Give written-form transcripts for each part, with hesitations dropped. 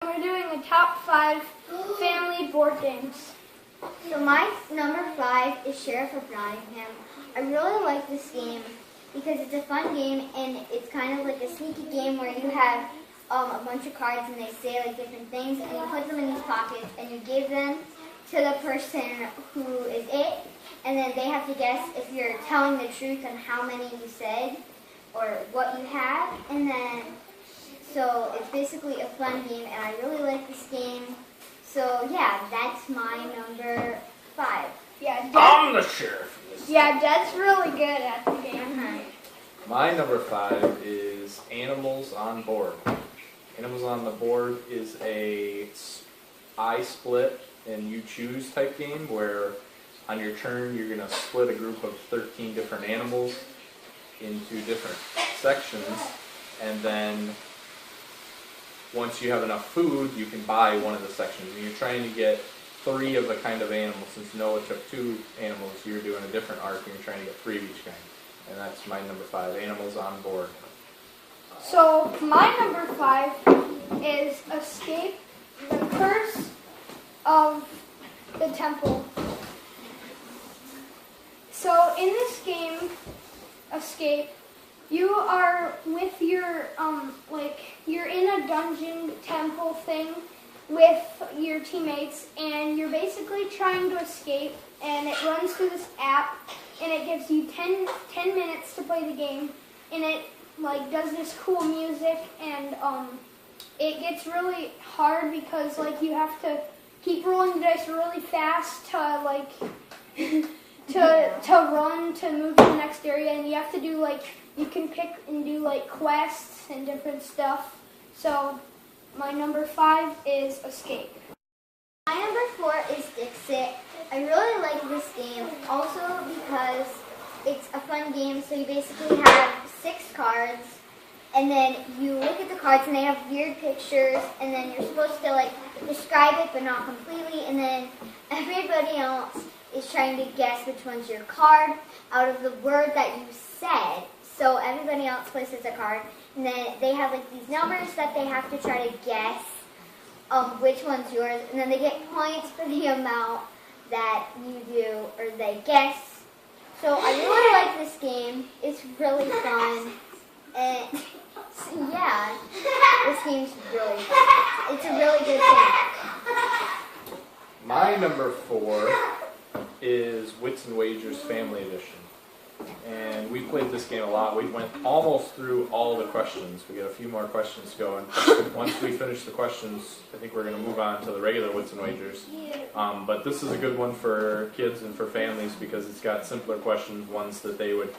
We're doing a top 5 family board games. So my number 5 is Sheriff of Nottingham. I really like this game because it's a fun game and it's kind of like a sneaky game where you have a bunch of cards and they say like different things and you put them in these pockets and you give them to the person who is it, and then they have to guess if you're telling the truth on how many you said or what you have, and then so it's basically a fun game and I really like this game. So yeah, that's my number 5. Yeah, I'm the sheriff. yeah, Dad's really good at the game. My number 5 is Animals on Board. Animals on the Board is a I split and you choose type game where on your turn you're going to split a group of 13 different animals into different sections, and then once you have enough food you can buy one of the sections, and you're trying to get 3 of a kind of animal. Since Noah took 2 animals, you're doing a different arc and you're trying to get 3 of each kind. And that's my number 5, Animals on Board. So my number 5 is Escape the Curse of the Temple. So in this game, Escape, you are with your you're in a dungeon temple thing with your teammates, and you're basically trying to escape, and it runs through this app, and it gives you 10 minutes to play the game, and it does this cool music, and it gets really hard because you have to keep rolling the dice really fast to to run to move to the next area, and you have to do you can pick and do quests and different stuff. So my number 5 is Escape. My number 4 is Dixit. I really like this game also because it's a fun game. So you basically have 6 cards, and then you look at the cards and they have weird pictures, and then you're supposed to describe it but not completely, and then everybody else is trying to guess which one's your card out of the word that you said. So everybody else places a card, and then they have these numbers that they have to try to guess which one's yours, and then they get points for the amount that you do or they guess. So I really like this game. It's really fun, and yeah, this game's really fun. It's a really good game. My number 4 is Wits and Wagers Family Edition. And we played this game a lot. We went almost through all the questions. We got a few more questions to go, and once we finish the questions, I think we're going to move on to the regular Wits and Wagers. But this is a good one for kids and for families because it's got simpler questions, ones that they would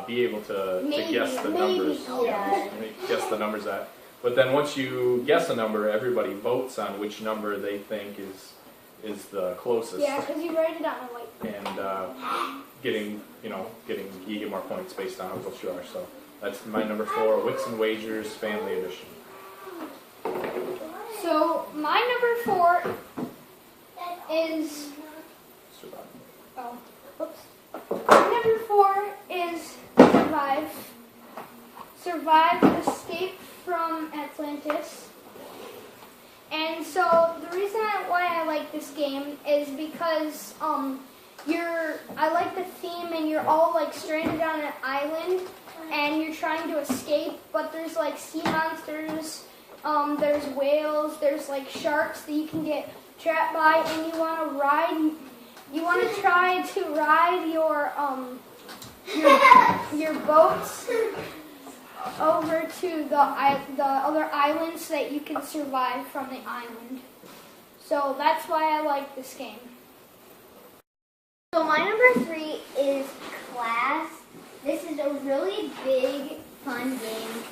be able to guess the numbers. Yeah. Guess the numbers at. But then once you guess a number, everybody votes on which number they think is the closest. Yeah, because you write it on a white. And you get more points based on how close you are. So that's my number 4, Wits and Wagers Family Edition. So my number 4 is My number 4 is Survive, Escape from Atlantis. And so the reason why I like this game is because I like the theme, and you're all stranded on an island and you're trying to escape, but there's sea monsters, there's whales, there's sharks that you can get trapped by, and you want to try to ride your boats over to the other islands so that you can survive from the island. So that's why I like this game. So my number 3 is Class. This is a really big, fun game.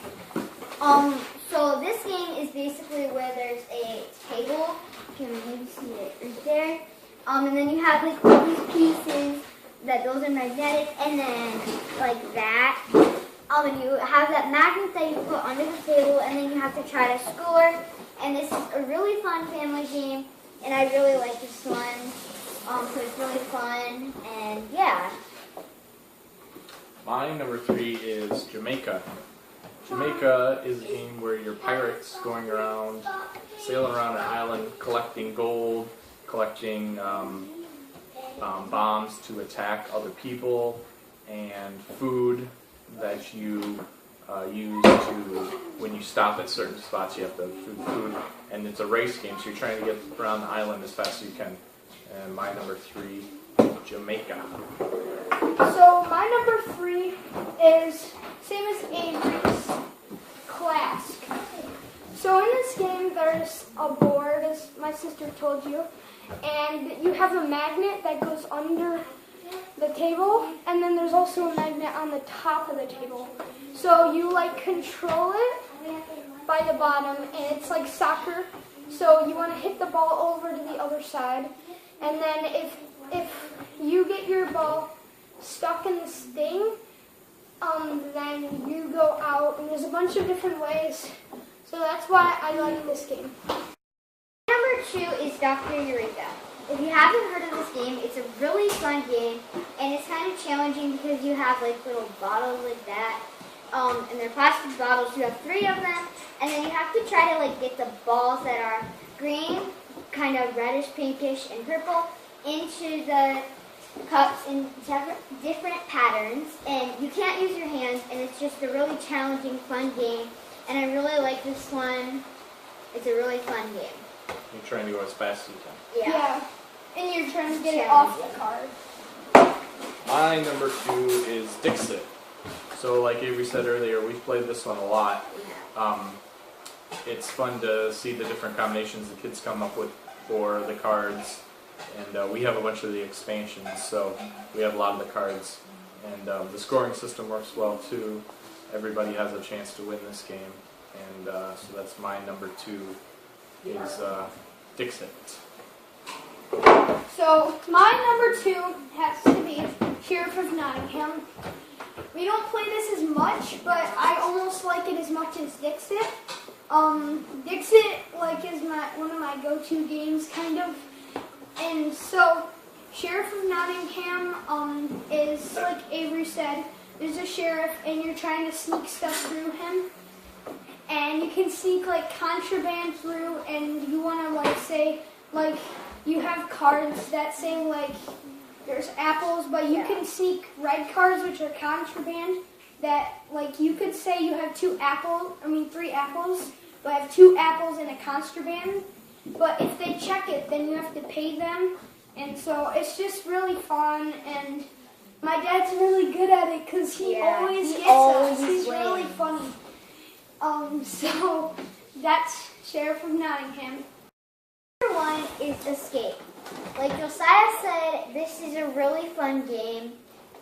So this game is basically where there's a table. You can maybe see it right there. And then you have all these pieces those are magnetic, and then that. And you have that magnet that you put under the table, and then you have to try to score. And this is a really fun family game, and I really like this one. So it's really fun, and yeah. My number 3 is Jamaica. Jamaica is a game where you're pirates going around sailing around an island, collecting gold, collecting bombs to attack other people, and food that you use to, when you stop at certain spots, you have to food. And it's a race game, so you're trying to get around the island as fast as you can. And my number 3, Jamaica. So my number 3 is same as Avery's, Clask. So in this game, there's a board, as my sister told you, and you have a magnet that goes under the table, and then there's also a magnet on the top of the table. So you like control it by the bottom, and it's like soccer. So you want to hit the ball over to the other side, and then if you get your ball stuck in the sting, then you go out, and there's a bunch of different ways. So that's why I like this game. Number 2 is Dr. Eureka. If you haven't heard of this game, it's a really fun game, and it's kind of challenging because you have like little bottles like that, and they're plastic bottles. You have 3 of them, and then you have to try to like get the balls that are green, kind of reddish, pinkish, and purple into the cups in different patterns, and you can't use your hands, and it's just a really challenging, fun game, and I really like this one. It's a really fun game. You're trying to go as fast as you can. Yeah. And you're trying to get it off the card. My number 2 is Dixit. So like Avery said earlier, we've played this one a lot. It's fun to see the different combinations the kids come up with for the cards. And we have a bunch of the expansions, so we have a lot of the cards. And the scoring system works well too. Everybody has a chance to win this game. And so that's my number 2 is Dixit. So my number 2 has to be Sheriff of Nottingham. We don't play this as much, but I almost like it as much as Dixit. Dixit is one of my go-to games, kind of. And so Sheriff of Nottingham is, like Avery said, there's a sheriff, and you're trying to sneak stuff through him. And you can sneak like contraband through, and you want to like say like you have cards that say like there's apples, but you can sneak red cards, which are contraband. That like you could say you have 3 apples, but I have 2 apples and a contraband. But if they check it, then you have to pay them, and so it's just really fun. And my dad's really good at it because he always gets us. He's really funny. So that's Sheriff of Nottingham. Number 1 is Escape. Like Josiah said, this is a really fun game,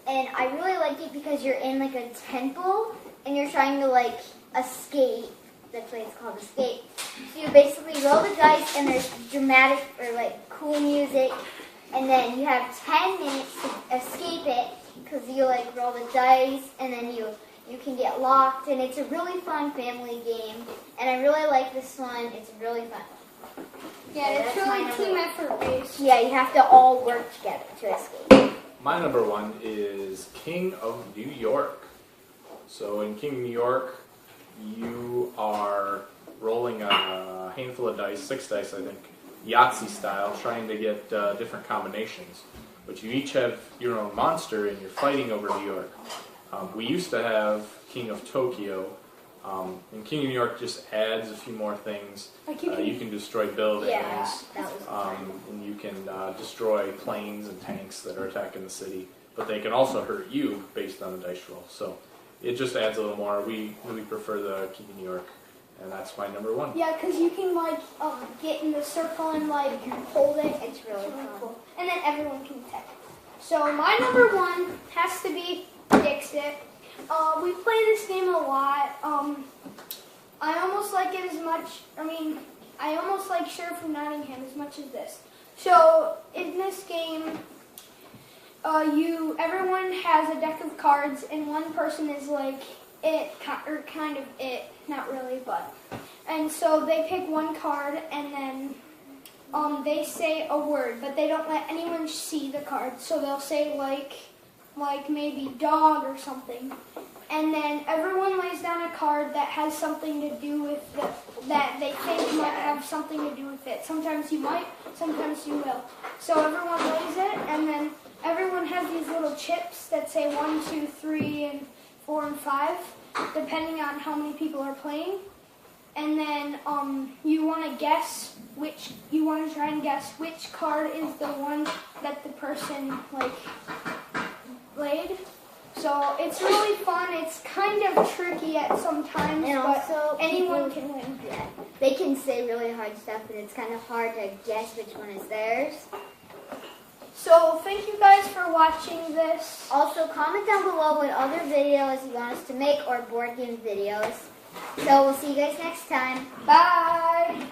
and I really like it because you're in like a temple and you're trying to like escape. That's why it's called Escape. So you basically roll the dice, and there's dramatic or like cool music, and then you have 10 minutes to escape it because you like roll the dice, and then you can get locked, and it's a really fun family game, and I really like this one. It's really fun. Yeah, it's really team effort based. Yeah, you have to all work together to escape. My number 1 is King of New York. So in King of New York, you are rolling a handful of dice, 6 dice I think, Yahtzee style, trying to get different combinations. But you each have your own monster, and you're fighting over New York. We used to have King of Tokyo, and King of New York just adds a few more things. Like you can destroy buildings, that was fun. and you can destroy planes and tanks that are attacking the city. But they can also hurt you based on the dice roll. So it just adds a little more. We really prefer the King of New York, and that's my number 1. Yeah, because you can like get in the circle and like hold it. It's really fun. Cool. And then everyone can attack. So my number 1 has to be Dixit. We play this game a lot. I almost like it as much. I almost like Sheriff of Nottingham as much as this. So in this game, everyone has a deck of cards, and one person is like it, or kind of it, not really, but. And so they pick one card, and then they say a word, but they don't let anyone see the card. So they'll say like maybe dog or something. and then everyone lays down a card that has something to do with that they think might have something to do with it. Sometimes you might, sometimes you will. So everyone lays it, and then everyone has these little chips that say 1, 2, 3, and 4 and 5, depending on how many people are playing. And then you want to try and guess which card is the one that the person laid. So it's really fun. It's kind of tricky at some times, And but also anyone people- can win. Yeah, they can say really hard stuff, and it's kind of hard to guess which one is theirs. So thank you guys for watching this. Also, comment down below what other videos you want us to make or board game videos. So we'll see you guys next time. Bye.